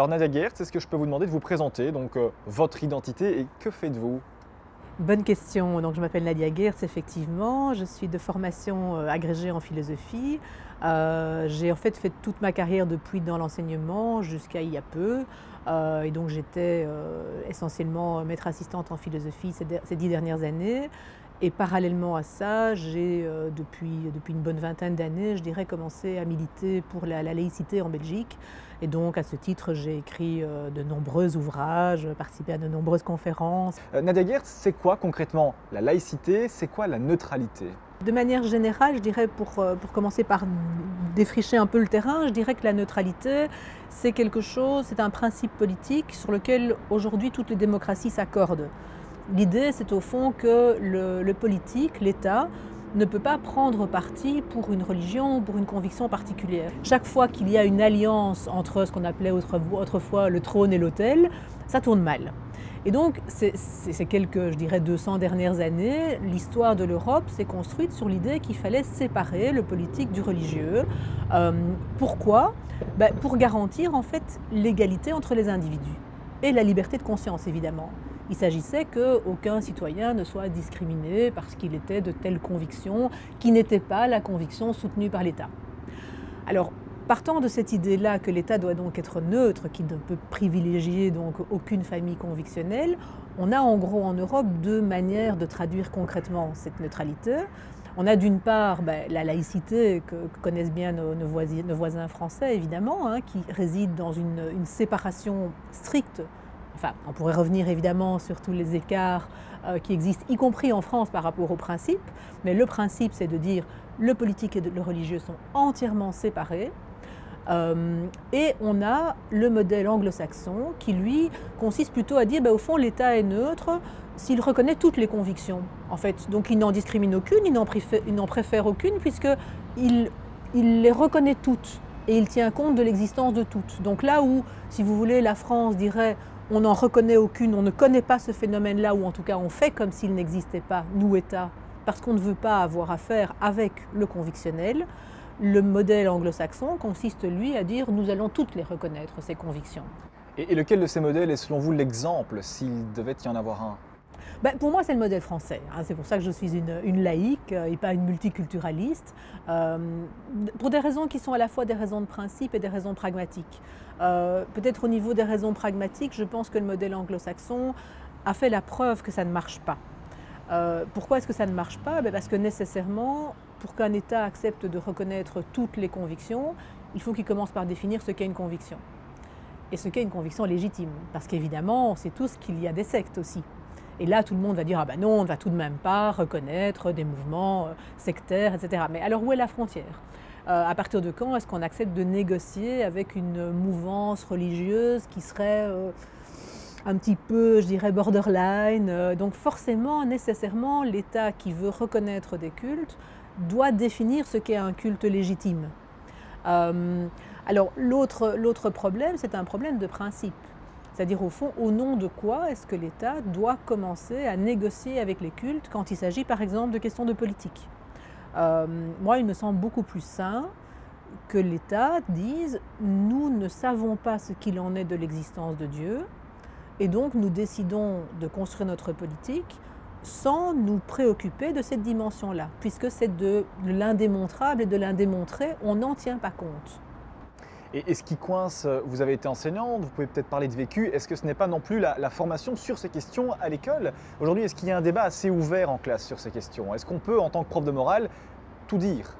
Alors Nadia Geerts, est-ce que je peux vous demander de vous présenter, donc votre identité et que faites-vous? Bonne question. Donc, je m'appelle Nadia Geerts, effectivement. Je suis de formation agrégée en philosophie. J'ai en fait toute ma carrière depuis dans l'enseignement jusqu'à il y a peu. Et donc, j'étais essentiellement maître assistante en philosophie ces 10 dernières années. Et parallèlement à ça, j'ai depuis une bonne vingtaine d'années, je dirais, commencé à militer pour la laïcité en Belgique. Et donc, à ce titre, j'ai écrit de nombreux ouvrages, participé à de nombreuses conférences. Nadia Geerts, c'est quoi concrètement la laïcité? C'est quoi la neutralité? De manière générale, je dirais, pour commencer par défricher un peu le terrain, je dirais que la neutralité, c'est quelque chose, c'est un principe politique sur lequel aujourd'hui toutes les démocraties s'accordent. L'idée, c'est au fond que le politique, l'État, ne peut pas prendre parti pour une religion ou pour une conviction particulière. Chaque fois qu'il y a une alliance entre ce qu'on appelait autrefois le trône et l'autel, ça tourne mal. Et donc, ces quelques, je dirais, 200 dernières années, l'histoire de l'Europe s'est construite sur l'idée qu'il fallait séparer le politique du religieux. Pourquoi? Pour garantir en fait l'égalité entre les individus et la liberté de conscience, évidemment. Il s'agissait qu'aucun citoyen ne soit discriminé parce qu'il était de telle conviction qui n'était pas la conviction soutenue par l'État. Alors, partant de cette idée-là que l'État doit donc être neutre, qu'il ne peut privilégier donc aucune famille convictionnelle, on a en gros en Europe deux manières de traduire concrètement cette neutralité. On a d'une part la laïcité que connaissent bien nos voisins français évidemment, hein, qui réside dans une séparation stricte. Enfin, on pourrait revenir évidemment sur tous les écarts qui existent, y compris en France par rapport au principe, mais le principe c'est de dire le politique et le religieux sont entièrement séparés. Et on a le modèle anglo-saxon qui lui consiste plutôt à dire au fond l'État est neutre s'il reconnaît toutes les convictions en fait. Donc il n'en discrimine aucune, il n'en préfère aucune puisqu'il les reconnaît toutes et il tient compte de l'existence de toutes. Donc là où, si vous voulez, la France dirait on n'en reconnaît aucune, on ne connaît pas ce phénomène-là, ou en tout cas on fait comme s'il n'existait pas, nous État, parce qu'on ne veut pas avoir affaire avec le convictionnel. Le modèle anglo-saxon consiste, lui, à dire nous allons toutes les reconnaître, ces convictions. Et lequel de ces modèles est selon vous l'exemple, s'il devait y en avoir un? Pour moi, c'est le modèle français. C'est pour ça que je suis une laïque et pas une multiculturaliste, pour des raisons qui sont à la fois des raisons de principe et des raisons pragmatiques. Peut-être au niveau des raisons pragmatiques, je pense que le modèle anglo-saxon a fait la preuve que ça ne marche pas. Pourquoi est-ce que ça ne marche pas? Parce que nécessairement, pour qu'un État accepte de reconnaître toutes les convictions, il faut qu'il commence par définir ce qu'est une conviction. Et ce qu'est une conviction légitime. Parce qu'évidemment, on sait tous qu'il y a des sectes aussi. Et là, tout le monde va dire « ah non, on ne va tout de même pas reconnaître des mouvements sectaires, etc. » Mais alors, où est la frontière? À partir de quand est-ce qu'on accepte de négocier avec une mouvance religieuse qui serait un petit peu, je dirais, borderline? Donc forcément, nécessairement, l'État qui veut reconnaître des cultes doit définir ce qu'est un culte légitime. Alors, l'autre problème, c'est un problème de principe. C'est-à-dire, au fond, au nom de quoi est-ce que l'État doit commencer à négocier avec les cultes quand il s'agit, par exemple, de questions de politique? Moi, il me semble beaucoup plus sain que l'État dise « nous ne savons pas ce qu'il en est de l'existence de Dieu et donc nous décidons de construire notre politique sans nous préoccuper de cette dimension-là, puisque c'est de l'indémontrable et de l'indémontré, on n'en tient pas compte. » Et ce qui coince, vous avez été enseignante, vous pouvez peut-être parler de vécu, est-ce que ce n'est pas non plus la formation sur ces questions à l'école? Aujourd'hui, est-ce qu'il y a un débat assez ouvert en classe sur ces questions? Est-ce qu'on peut, en tant que prof de morale, tout dire?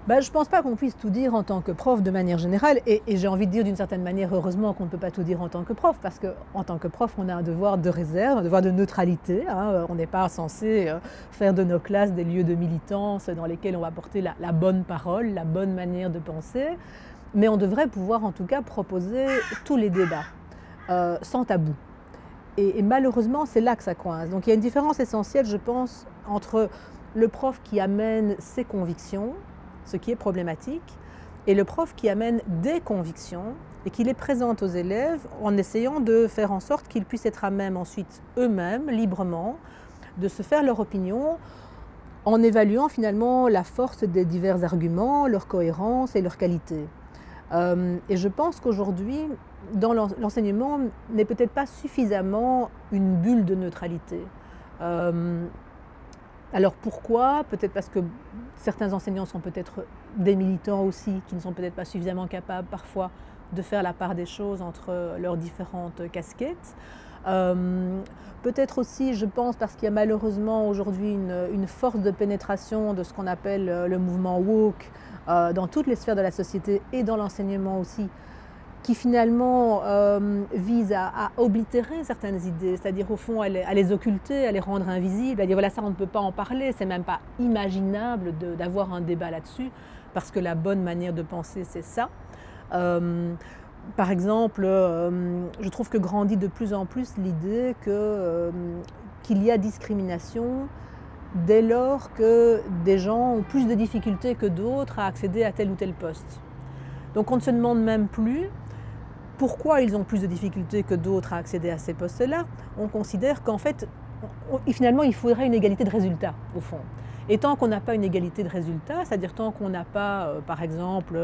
Je ne pense pas qu'on puisse tout dire en tant que prof de manière générale, et j'ai envie de dire d'une certaine manière, heureusement qu'on ne peut pas tout dire en tant que prof, parce qu'en tant que prof, on a un devoir de réserve, un devoir de neutralité. On n'est pas censé faire de nos classes des lieux de militance dans lesquels on va porter la bonne parole, la bonne manière de penser. Mais on devrait pouvoir en tout cas proposer tous les débats, sans tabou. Et malheureusement, c'est là que ça coince. Donc il y a une différence essentielle, je pense, entre le prof qui amène ses convictions, ce qui est problématique, et le prof qui amène des convictions et qui les présente aux élèves en essayant de faire en sorte qu'ils puissent être à même ensuite eux-mêmes, librement, de se faire leur opinion en évaluant finalement la force des divers arguments, leur cohérence et leur qualité. Et je pense qu'aujourd'hui, dans l'enseignement n'est peut-être pas suffisamment une bulle de neutralité. Alors pourquoi? Peut-être parce que certains enseignants sont peut-être des militants aussi, qui ne sont peut-être pas suffisamment capables parfois de faire la part des choses entre leurs différentes casquettes. Peut-être aussi, je pense, parce qu'il y a malheureusement aujourd'hui une force de pénétration de ce qu'on appelle le mouvement woke dans toutes les sphères de la société et dans l'enseignement aussi, qui finalement vise à oblitérer certaines idées, c'est-à-dire au fond à les occulter, à les rendre invisibles, à dire voilà ça on ne peut pas en parler, c'est même pas imaginable d'avoir un débat là-dessus, parce que la bonne manière de penser c'est ça. Par exemple, je trouve que grandit de plus en plus l'idée qu'il y a discrimination dès lors que des gens ont plus de difficultés que d'autres à accéder à tel ou tel poste. Donc on ne se demande même plus pourquoi ils ont plus de difficultés que d'autres à accéder à ces postes-là. On considère qu'en fait, finalement, il faudrait une égalité de résultats, au fond. Et tant qu'on n'a pas une égalité de résultats, c'est-à-dire tant qu'on n'a pas, par exemple,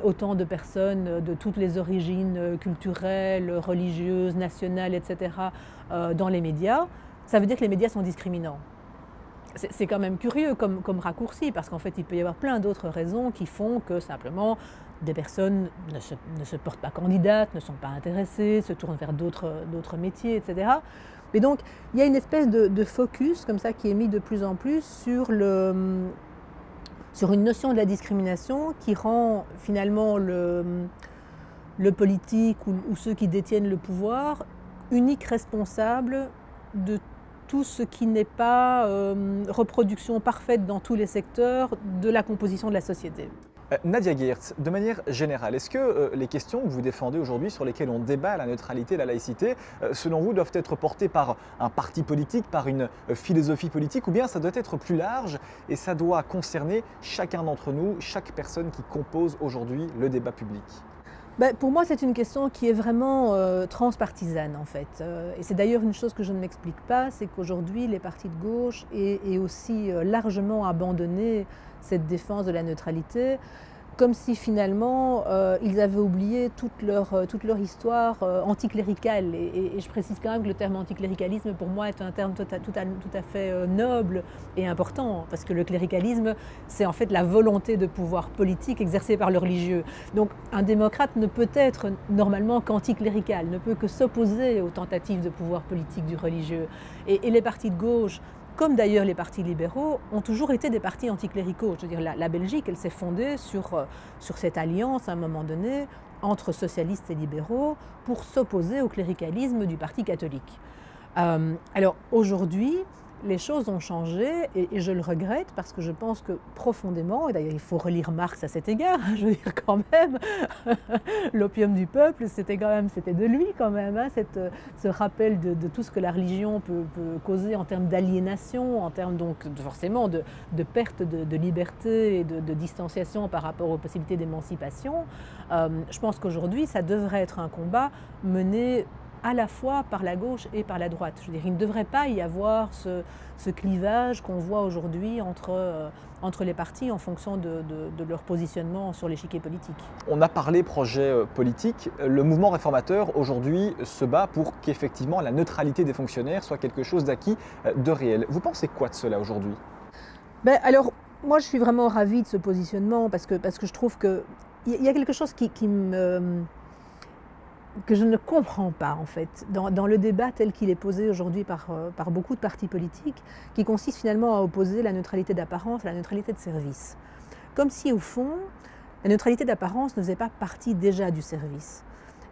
autant de personnes de toutes les origines culturelles, religieuses, nationales, etc., dans les médias, ça veut dire que les médias sont discriminants. C'est quand même curieux comme raccourci, parce qu'en fait, il peut y avoir plein d'autres raisons qui font que simplement des personnes ne se portent pas candidates, ne sont pas intéressées, se tournent vers d'autres métiers, etc. Mais donc, il y a une espèce de focus comme ça qui est mis de plus en plus sur une notion de la discrimination qui rend finalement le politique ou ceux qui détiennent le pouvoir unique responsable de tout ce qui n'est pas reproduction parfaite dans tous les secteurs de la composition de la société. Nadia Geerts, de manière générale, est-ce que les questions que vous défendez aujourd'hui, sur lesquelles on débat la neutralité et la laïcité, selon vous, doivent être portées par un parti politique, par une philosophie politique, ou bien ça doit être plus large et ça doit concerner chacun d'entre nous, chaque personne qui compose aujourd'hui le débat public? Pour moi, c'est une question qui est vraiment transpartisane, en fait. Et c'est d'ailleurs une chose que je ne m'explique pas, c'est qu'aujourd'hui, les partis de gauche aient aussi largement abandonné cette défense de la neutralité, comme si finalement ils avaient oublié toute leur histoire anticléricale. Et je précise quand même que le terme anticléricalisme pour moi est un terme tout à fait noble et important, parce que le cléricalisme c'est en fait la volonté de pouvoir politique exercée par le religieux. Donc un démocrate ne peut être normalement qu'anticlérical, ne peut que s'opposer aux tentatives de pouvoir politique du religieux. Et les partis de gauche, comme d'ailleurs les partis libéraux, ont toujours été des partis anticléricaux. Je veux dire, la Belgique, elle s'est fondée sur cette alliance, à un moment donné, entre socialistes et libéraux, pour s'opposer au cléricalisme du parti catholique. Alors aujourd'hui, les choses ont changé et je le regrette parce que je pense que profondément, et d'ailleurs il faut relire Marx à cet égard, je veux dire quand même, l'opium du peuple, c'était de lui quand même, hein, ce rappel de tout ce que la religion peut causer en termes d'aliénation, en termes donc forcément de perte de liberté et de distanciation par rapport aux possibilités d'émancipation. Je pense qu'aujourd'hui, ça devrait être un combat mené à la fois par la gauche et par la droite. Je veux dire, il ne devrait pas y avoir ce clivage qu'on voit aujourd'hui entre les partis en fonction de leur positionnement sur l'échiquier politique. On a parlé projet politique. Le mouvement réformateur aujourd'hui se bat pour qu'effectivement la neutralité des fonctionnaires soit quelque chose d'acquis, de réel. Vous pensez quoi de cela aujourd'hui? Alors, moi je suis vraiment ravie de ce positionnement parce que je trouve qu'il y a quelque chose que je ne comprends pas en fait dans le débat tel qu'il est posé aujourd'hui par beaucoup de partis politiques, qui consiste finalement à opposer la neutralité d'apparence à la neutralité de service. Comme si au fond, la neutralité d'apparence ne faisait pas partie déjà du service.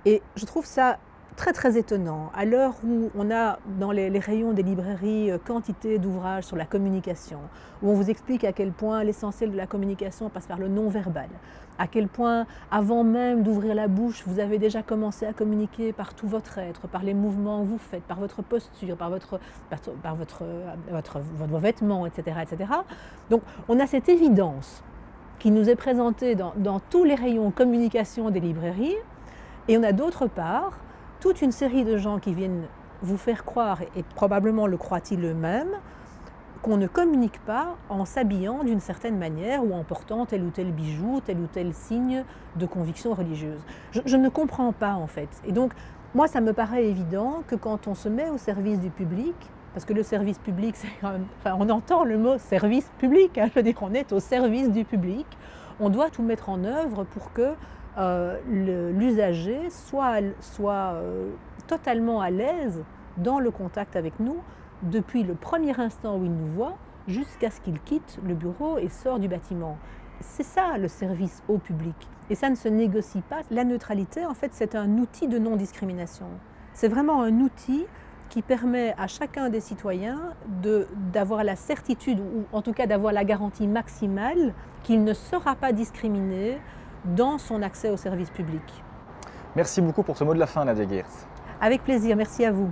Et je trouve ça très très étonnant, à l'heure où on a dans les rayons des librairies quantité d'ouvrages sur la communication, où on vous explique à quel point l'essentiel de la communication passe par le non-verbal, à quel point avant même d'ouvrir la bouche, vous avez déjà commencé à communiquer par tout votre être, par les mouvements que vous faites, par votre posture, par vos vêtements, etc., etc. Donc on a cette évidence qui nous est présentée dans tous les rayons communication des librairies, et on a d'autre part toute une série de gens qui viennent vous faire croire, et probablement le croient-ils eux-mêmes, qu'on ne communique pas en s'habillant d'une certaine manière ou en portant tel ou tel bijou, tel ou tel signe de conviction religieuse. Je ne comprends pas en fait. Et donc, moi, ça me paraît évident que quand on se met au service du public, parce que le service public, c'est quand même, enfin, on entend le mot service public, hein, je veux dire qu'on est au service du public, on doit tout mettre en œuvre pour que l'usager soit totalement à l'aise dans le contact avec nous, depuis le premier instant où il nous voit jusqu'à ce qu'il quitte le bureau et sort du bâtiment. C'est ça le service au public. Et ça ne se négocie pas. La neutralité, en fait, c'est un outil de non-discrimination. C'est vraiment un outil qui permet à chacun des citoyens d'avoir la certitude, ou en tout cas d'avoir la garantie maximale qu'il ne sera pas discriminé dans son accès au service public. Merci beaucoup pour ce mot de la fin, Nadia Geerts. Avec plaisir, merci à vous.